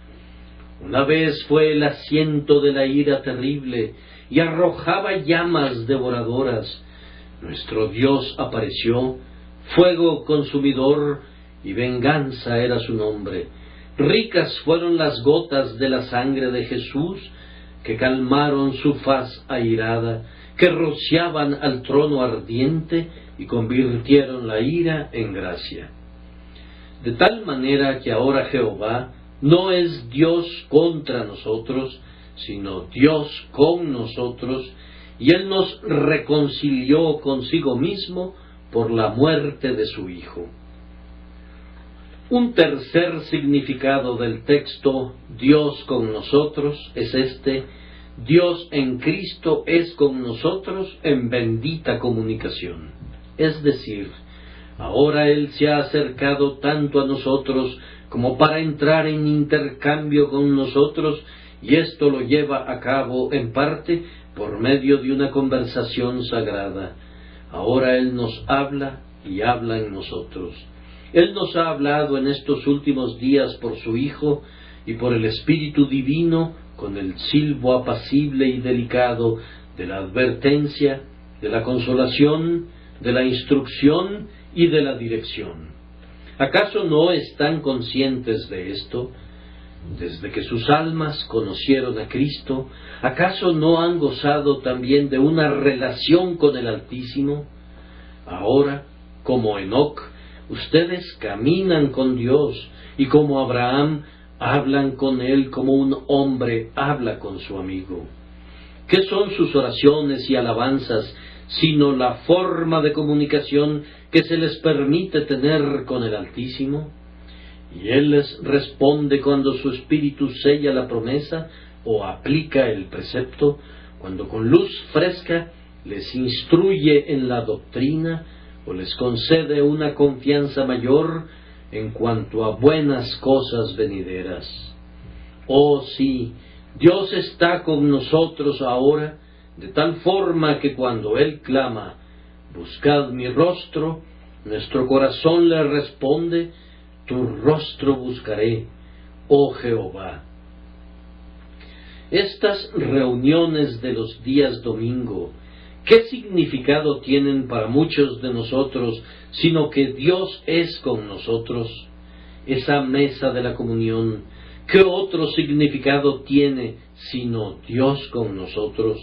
una vez fue el asiento de la ira terrible y arrojaba llamas devoradoras. Nuestro Dios apareció, fuego consumidor, y venganza era su nombre. Ricas fueron las gotas de la sangre de Jesús, que calmaron su faz airada, que rociaban al trono ardiente y convirtieron la ira en gracia. De tal manera que ahora Jehová no es Dios contra nosotros, sino Dios con nosotros, y Él nos reconcilió consigo mismo por la muerte de su Hijo. Un tercer significado del texto Dios con nosotros es este: Dios en Cristo es con nosotros en bendita comunicación. Es decir, ahora Él se ha acercado tanto a nosotros como para entrar en intercambio con nosotros, y esto lo lleva a cabo en parte por medio de una conversación sagrada. Ahora Él nos habla y habla en nosotros. Él nos ha hablado en estos últimos días por su Hijo y por el Espíritu Divino con el silbo apacible y delicado de la advertencia, de la consolación, de la instrucción y de la dirección. ¿Acaso no están conscientes de esto? Desde que sus almas conocieron a Cristo, ¿acaso no han gozado también de una relación con el Altísimo? Ahora, como Enoc, Ustedes caminan con Dios y como Abraham hablan con Él como un hombre habla con su amigo. ¿Qué son sus oraciones y alabanzas sino la forma de comunicación que se les permite tener con el Altísimo? Y Él les responde cuando su espíritu sella la promesa o aplica el precepto, cuando con luz fresca les instruye en la doctrina o les concede una confianza mayor en cuanto a buenas cosas venideras. Oh sí, Dios está con nosotros ahora, de tal forma que cuando Él clama, buscad mi rostro, nuestro corazón le responde, tu rostro buscaré, oh Jehová. Estas reuniones de los días domingo, ¿qué significado tienen para muchos de nosotros, sino que Dios es con nosotros? Esa mesa de la comunión, ¿qué otro significado tiene, sino Dios con nosotros?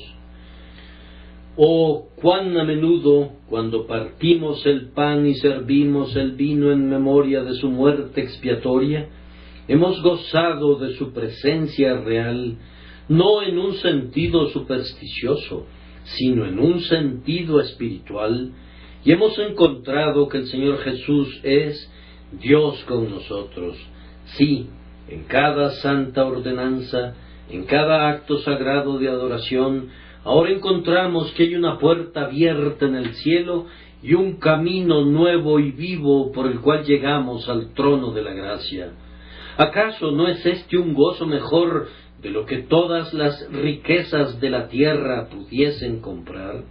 Oh, cuán a menudo, cuando partimos el pan y servimos el vino en memoria de su muerte expiatoria, hemos gozado de su presencia real, no en un sentido supersticioso, sino en un sentido espiritual, y hemos encontrado que el Señor Jesús es Dios con nosotros. Sí, en cada santa ordenanza, en cada acto sagrado de adoración, ahora encontramos que hay una puerta abierta en el cielo y un camino nuevo y vivo por el cual llegamos al trono de la gracia. ¿Acaso no es este un gozo mejor de lo que todas las riquezas de la tierra pudiesen comprar?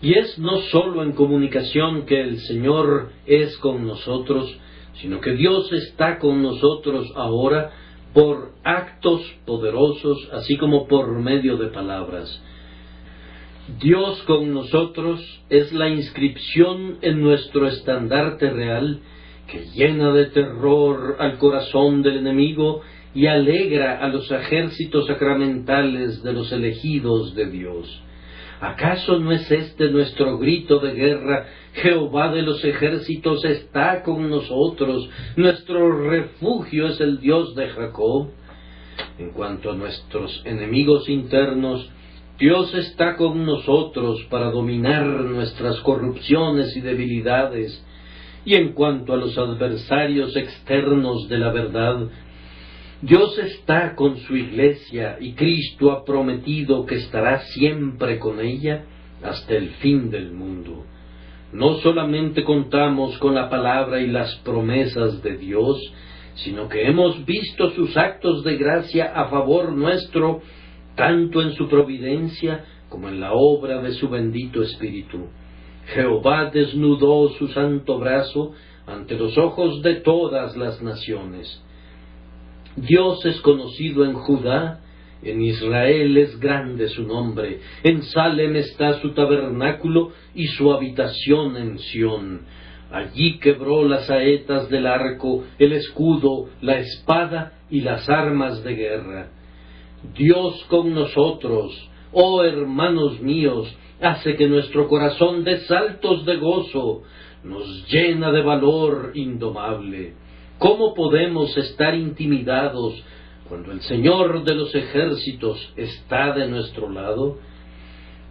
Y es no sólo en comunicación que el Señor es con nosotros, sino que Dios está con nosotros ahora por actos poderosos, así como por medio de palabras. Dios con nosotros es la inscripción en nuestro estandarte real, que llena de terror al corazón del enemigo y alegra a los ejércitos sacramentales de los elegidos de Dios. ¿Acaso no es este nuestro grito de guerra? Jehová de los ejércitos está con nosotros, nuestro refugio es el Dios de Jacob. En cuanto a nuestros enemigos internos, Dios está con nosotros para dominar nuestras corrupciones y debilidades. Y en cuanto a los adversarios externos de la verdad, Dios está con su iglesia y Cristo ha prometido que estará siempre con ella hasta el fin del mundo. No solamente contamos con la palabra y las promesas de Dios, sino que hemos visto sus actos de gracia a favor nuestro, tanto en su providencia como en la obra de su bendito Espíritu. Jehová desnudó su santo brazo ante los ojos de todas las naciones. Dios es conocido en Judá, en Israel es grande su nombre, en Salem está su tabernáculo y su habitación en Sión. Allí quebró las saetas del arco, el escudo, la espada y las armas de guerra. Dios con nosotros, oh hermanos míos, hace que nuestro corazón dé saltos de gozo, nos llena de valor indomable. ¿Cómo podemos estar intimidados cuando el Señor de los ejércitos está de nuestro lado?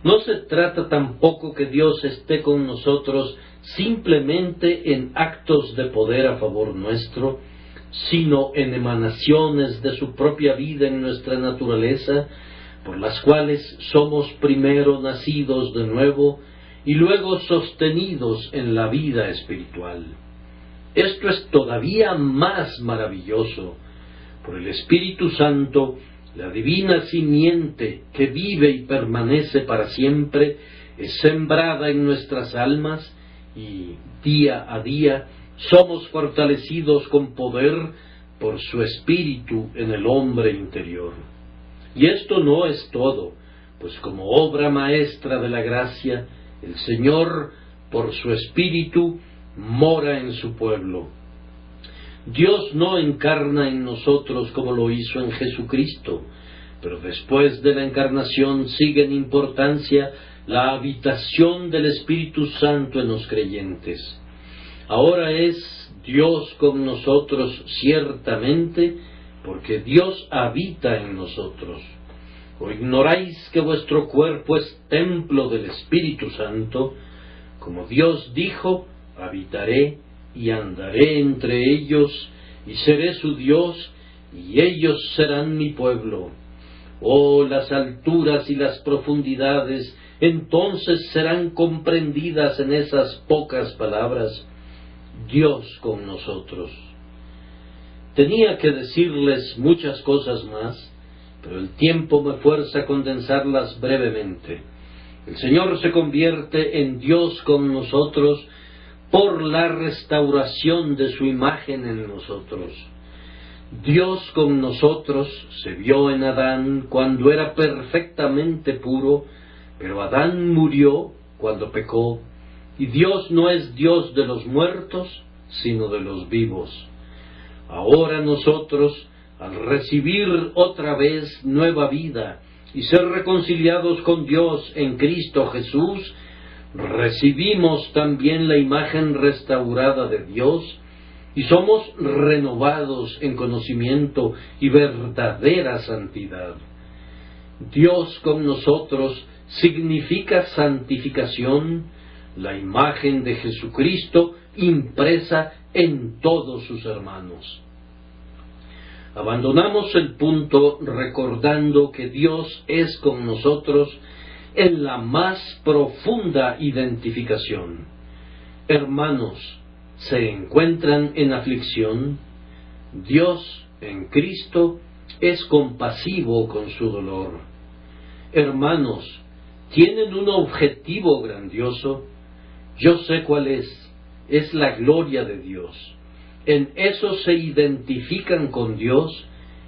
No se trata tampoco que Dios esté con nosotros simplemente en actos de poder a favor nuestro, sino en emanaciones de su propia vida en nuestra naturaleza, por las cuales somos primero nacidos de nuevo y luego sostenidos en la vida espiritual. Esto es todavía más maravilloso. Por el Espíritu Santo, la divina simiente que vive y permanece para siempre es sembrada en nuestras almas y día a día somos fortalecidos con poder por su Espíritu en el hombre interior. Y esto no es todo, pues como obra maestra de la gracia, el Señor, por su Espíritu, mora en su pueblo. Dios no encarna en nosotros como lo hizo en Jesucristo, pero después de la encarnación sigue en importancia la habitación del Espíritu Santo en los creyentes. Ahora es Dios con nosotros ciertamente, porque Dios habita en nosotros. ¿O ignoráis que vuestro cuerpo es templo del Espíritu Santo? Como Dios dijo, habitaré y andaré entre ellos, y seré su Dios, y ellos serán mi pueblo. Oh, las alturas y las profundidades, entonces serán comprendidas en esas pocas palabras. Dios con nosotros. Tenía que decirles muchas cosas más, pero el tiempo me fuerza a condensarlas brevemente. El Señor se convierte en Dios con nosotros por la restauración de su imagen en nosotros. Dios con nosotros se vio en Adán cuando era perfectamente puro, pero Adán murió cuando pecó, y Dios no es Dios de los muertos, sino de los vivos. Ahora nosotros, al recibir otra vez nueva vida y ser reconciliados con Dios en Cristo Jesús, recibimos también la imagen restaurada de Dios y somos renovados en conocimiento y verdadera santidad. Dios con nosotros significa santificación, la imagen de Jesucristo impresa en todos sus hermanos. Abandonamos el punto recordando que Dios es con nosotros en la más profunda identificación. Hermanos, ¿se encuentran en aflicción? Dios en Cristo es compasivo con su dolor. Hermanos, ¿tienen un objetivo grandioso? Yo sé cuál es la gloria de Dios. En eso se identifican con Dios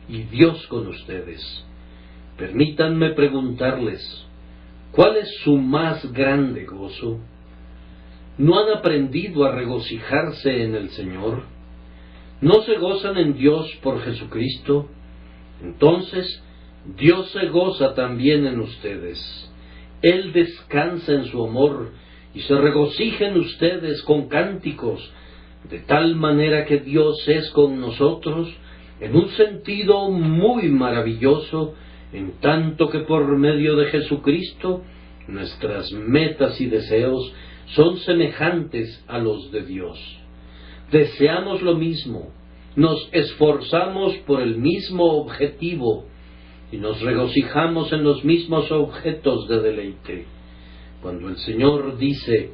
y Dios con ustedes. Permítanme preguntarles, ¿cuál es su más grande gozo? ¿No han aprendido a regocijarse en el Señor? ¿No se gozan en Dios por Jesucristo? Entonces, Dios se goza también en ustedes. Él descansa en su amor y se regocija en ustedes con cánticos, de tal manera que Dios es con nosotros en un sentido muy maravilloso, en tanto que por medio de Jesucristo nuestras metas y deseos son semejantes a los de Dios. Deseamos lo mismo, nos esforzamos por el mismo objetivo y nos regocijamos en los mismos objetos de deleite. Cuando el Señor dice,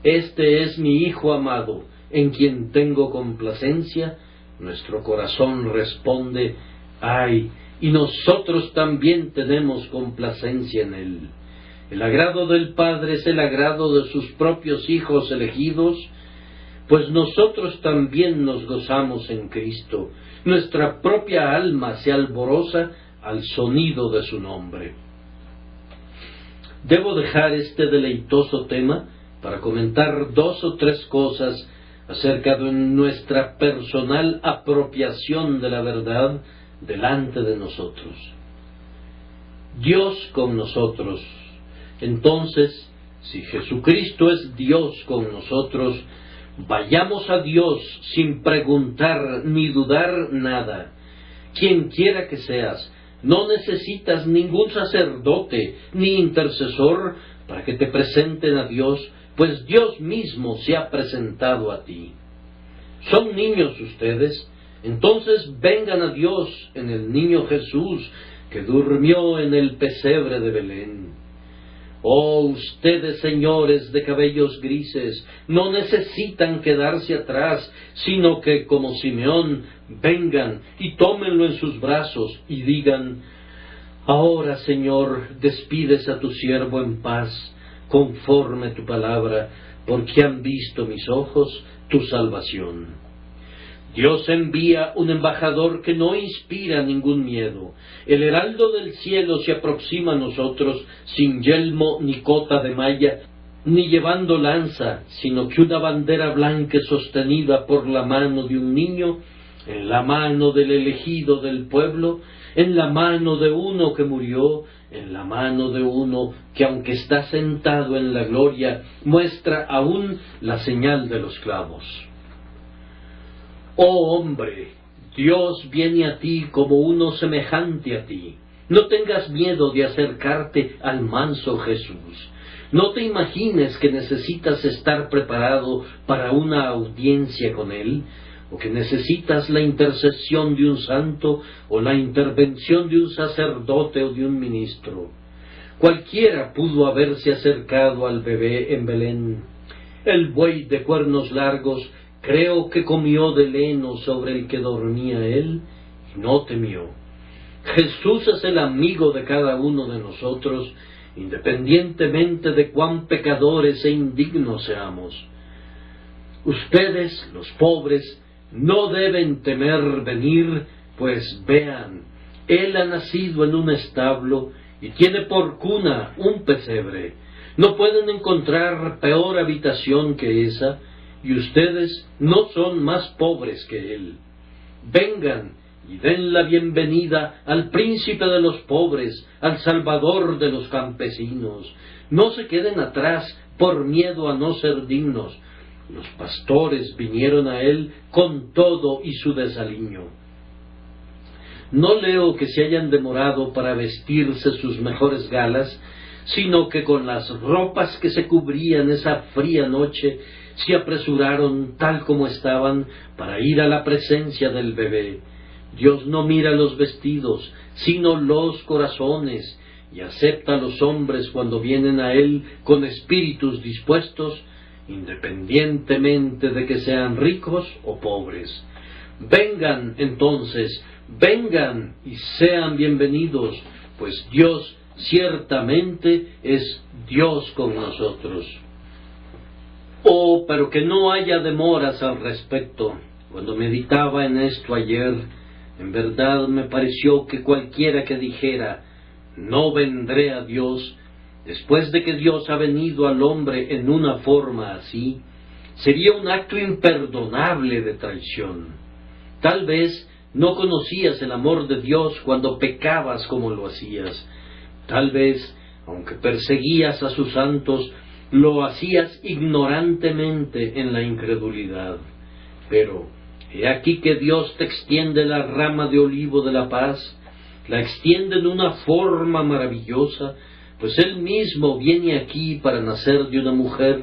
«Este es mi Hijo amado, en quien tengo complacencia», nuestro corazón responde, «Ay, y nosotros también tenemos complacencia en Él». El agrado del Padre es el agrado de sus propios hijos elegidos, pues nosotros también nos gozamos en Cristo. Nuestra propia alma se alboroza al sonido de su nombre. Debo dejar este deleitoso tema para comentar 2 o 3 cosas acerca de nuestra personal apropiación de la verdad delante de nosotros. Dios con nosotros. Entonces, si Jesucristo es Dios con nosotros, vayamos a Dios sin preguntar ni dudar nada. Quien quiera que seas, no necesitas ningún sacerdote ni intercesor para que te presenten a Dios, pues Dios mismo se ha presentado a ti. ¿Son niños ustedes? Entonces vengan a Dios en el niño Jesús que durmió en el pesebre de Belén. Oh, ustedes, señores de cabellos grises, no necesitan quedarse atrás, sino que, como Simeón, vengan y tómenlo en sus brazos y digan, «Ahora, Señor, despides a tu siervo en paz, conforme tu palabra, porque han visto mis ojos tu salvación». Dios envía un embajador que no inspira ningún miedo. El heraldo del cielo se aproxima a nosotros sin yelmo ni cota de malla, ni llevando lanza, sino que una bandera blanca sostenida por la mano de un niño en la mano del elegido del pueblo, en la mano de uno que murió, en la mano de uno que, aunque está sentado en la gloria, muestra aún la señal de los clavos. Oh hombre, Dios viene a ti como uno semejante a ti. No tengas miedo de acercarte al manso Jesús. No te imagines que necesitas estar preparado para una audiencia con Él, o que necesitas la intercesión de un santo o la intervención de un sacerdote o de un ministro. Cualquiera pudo haberse acercado al bebé en Belén. El buey de cuernos largos creo que comió del heno sobre el que dormía él y no temió. Jesús es el amigo de cada uno de nosotros, independientemente de cuán pecadores e indignos seamos. Ustedes, los pobres, no deben temer venir, pues vean, Él ha nacido en un establo y tiene por cuna un pesebre. No pueden encontrar peor habitación que esa, y ustedes no son más pobres que Él. Vengan y den la bienvenida al príncipe de los pobres, al salvador de los campesinos. No se queden atrás por miedo a no ser dignos. Los pastores vinieron a él con todo y su desaliño. No leo que se hayan demorado para vestirse sus mejores galas, sino que con las ropas que se cubrían esa fría noche, se apresuraron tal como estaban para ir a la presencia del bebé. Dios no mira los vestidos, sino los corazones, y acepta a los hombres cuando vienen a Él con espíritus dispuestos, independientemente de que sean ricos o pobres. Vengan, entonces, vengan y sean bienvenidos, pues Dios ciertamente es Dios con nosotros. Oh, pero que no haya demoras al respecto. Cuando meditaba en esto ayer, en verdad me pareció que cualquiera que dijera, no vendré a Dios, después de que Dios ha venido al hombre en una forma así, sería un acto imperdonable de traición. Tal vez no conocías el amor de Dios cuando pecabas como lo hacías. Tal vez, aunque perseguías a sus santos, lo hacías ignorantemente en la incredulidad. Pero he aquí que Dios te extiende la rama de olivo de la paz, la extiende en una forma maravillosa, pues Él mismo viene aquí para nacer de una mujer,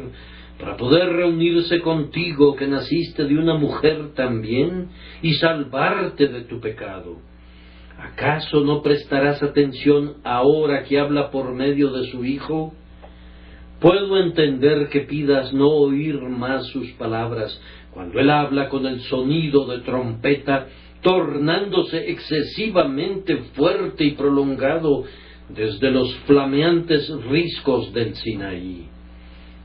para poder reunirse contigo que naciste de una mujer también, y salvarte de tu pecado. ¿Acaso no prestarás atención ahora que habla por medio de su Hijo? Puedo entender que pidas no oír más sus palabras, cuando Él habla con el sonido de trompeta, tornándose excesivamente fuerte y prolongado desde los flameantes riscos del Sinaí.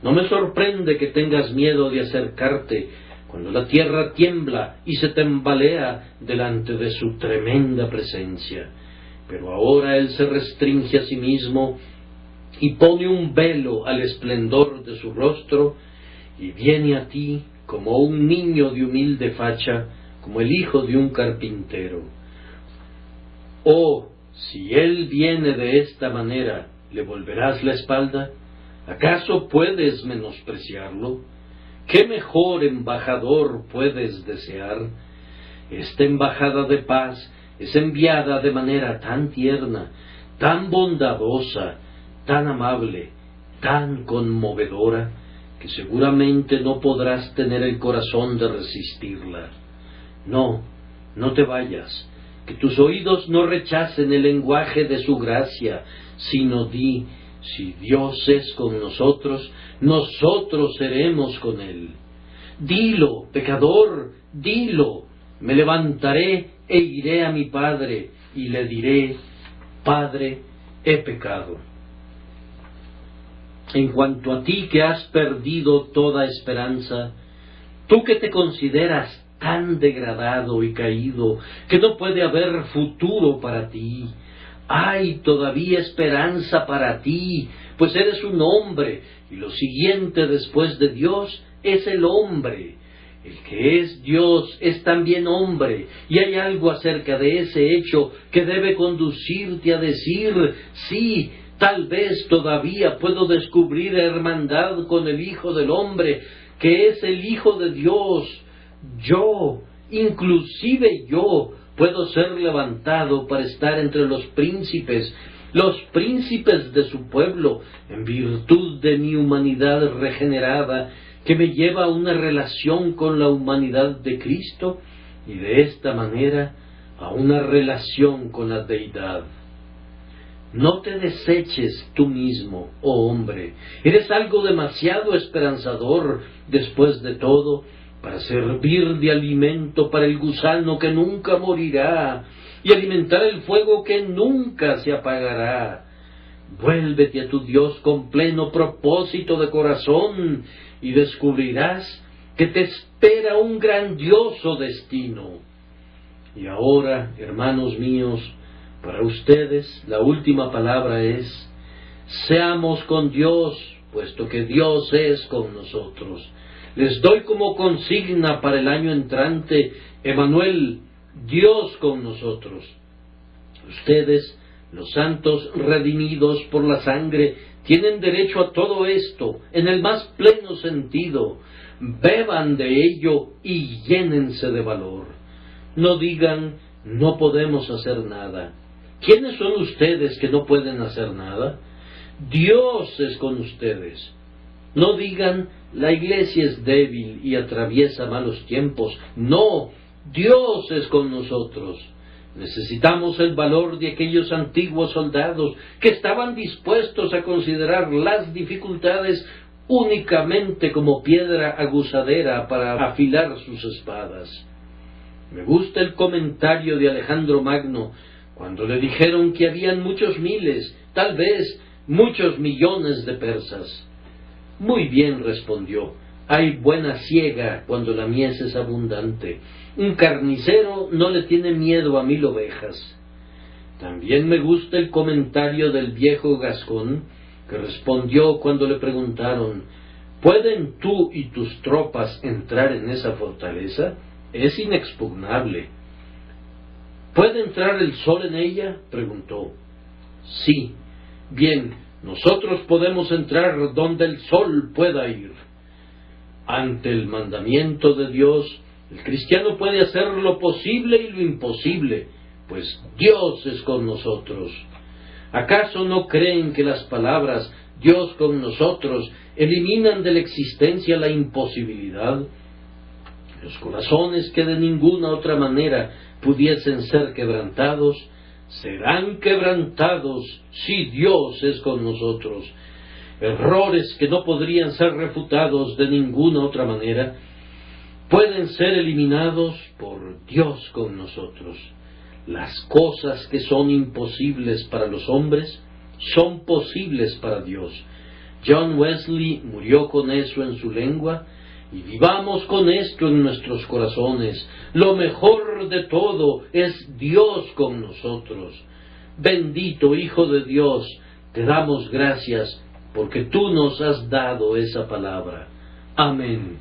No me sorprende que tengas miedo de acercarte cuando la tierra tiembla y se tambalea delante de su tremenda presencia. Pero ahora Él se restringe a sí mismo y pone un velo al esplendor de su rostro y viene a ti como un niño de humilde facha, como el hijo de un carpintero. Oh, si Él viene de esta manera, ¿le volverás la espalda? ¿Acaso puedes menospreciarlo? ¿Qué mejor embajador puedes desear? Esta embajada de paz es enviada de manera tan tierna, tan bondadosa, tan amable, tan conmovedora, que seguramente no podrás tener el corazón de resistirla. No, no te vayas, que tus oídos no rechacen el lenguaje de su gracia, sino di, si Dios es con nosotros, nosotros seremos con Él. Dilo, pecador, dilo, me levantaré e iré a mi Padre, y le diré, Padre, he pecado. En cuanto a ti que has perdido toda esperanza, tú que te consideras tan degradado y caído que no puede haber futuro para ti, hay todavía esperanza para ti, pues eres un hombre, y lo siguiente después de Dios es el hombre. El que es Dios es también hombre, y hay algo acerca de ese hecho que debe conducirte a decir, sí, tal vez todavía puedo descubrir hermandad con el Hijo del Hombre, que es el Hijo de Dios. Yo, inclusive yo, puedo ser levantado para estar entre los príncipes de su pueblo, en virtud de mi humanidad regenerada, que me lleva a una relación con la humanidad de Cristo, y de esta manera a una relación con la deidad. No te deseches tú mismo, oh hombre, eres algo demasiado esperanzador, después de todo, para servir de alimento para el gusano que nunca morirá, y alimentar el fuego que nunca se apagará. Vuélvete a tu Dios con pleno propósito de corazón, y descubrirás que te espera un grandioso destino. Y ahora, hermanos míos, para ustedes la última palabra es: seamos con Dios, puesto que Dios es con nosotros. Les doy como consigna para el año entrante, Emmanuel, Dios con nosotros. Ustedes, los santos redimidos por la sangre, tienen derecho a todo esto, en el más pleno sentido. Beban de ello y llénense de valor. No digan, no podemos hacer nada. ¿Quiénes son ustedes que no pueden hacer nada? Dios es con ustedes. No digan, la iglesia es débil y atraviesa malos tiempos. No, Dios es con nosotros. Necesitamos el valor de aquellos antiguos soldados que estaban dispuestos a considerar las dificultades únicamente como piedra aguzadera para afilar sus espadas. Me gusta el comentario de Alejandro Magno cuando le dijeron que habían muchos miles, tal vez muchos millones de persas. Muy bien, respondió, hay buena siega cuando la mies es abundante. Un carnicero no le tiene miedo a 1000 ovejas. También me gusta el comentario del viejo Gascón, que respondió cuando le preguntaron, ¿pueden tú y tus tropas entrar en esa fortaleza? Es inexpugnable. ¿Puede entrar el sol en ella?, preguntó. Sí. Bien, nosotros podemos entrar donde el sol pueda ir. Ante el mandamiento de Dios, el cristiano puede hacer lo posible y lo imposible, pues Dios es con nosotros. ¿Acaso no creen que las palabras Dios con nosotros eliminan de la existencia la imposibilidad? Los corazones que de ninguna otra manera pudiesen ser quebrantados, serán quebrantados si Dios es con nosotros. Errores que no podrían ser refutados de ninguna otra manera, pueden ser eliminados por Dios con nosotros. Las cosas que son imposibles para los hombres, son posibles para Dios. John Wesley murió con eso en su lengua, y vivamos con esto en nuestros corazones. Lo mejor de todo es Dios con nosotros. Bendito Hijo de Dios, te damos gracias porque tú nos has dado esa palabra. Amén.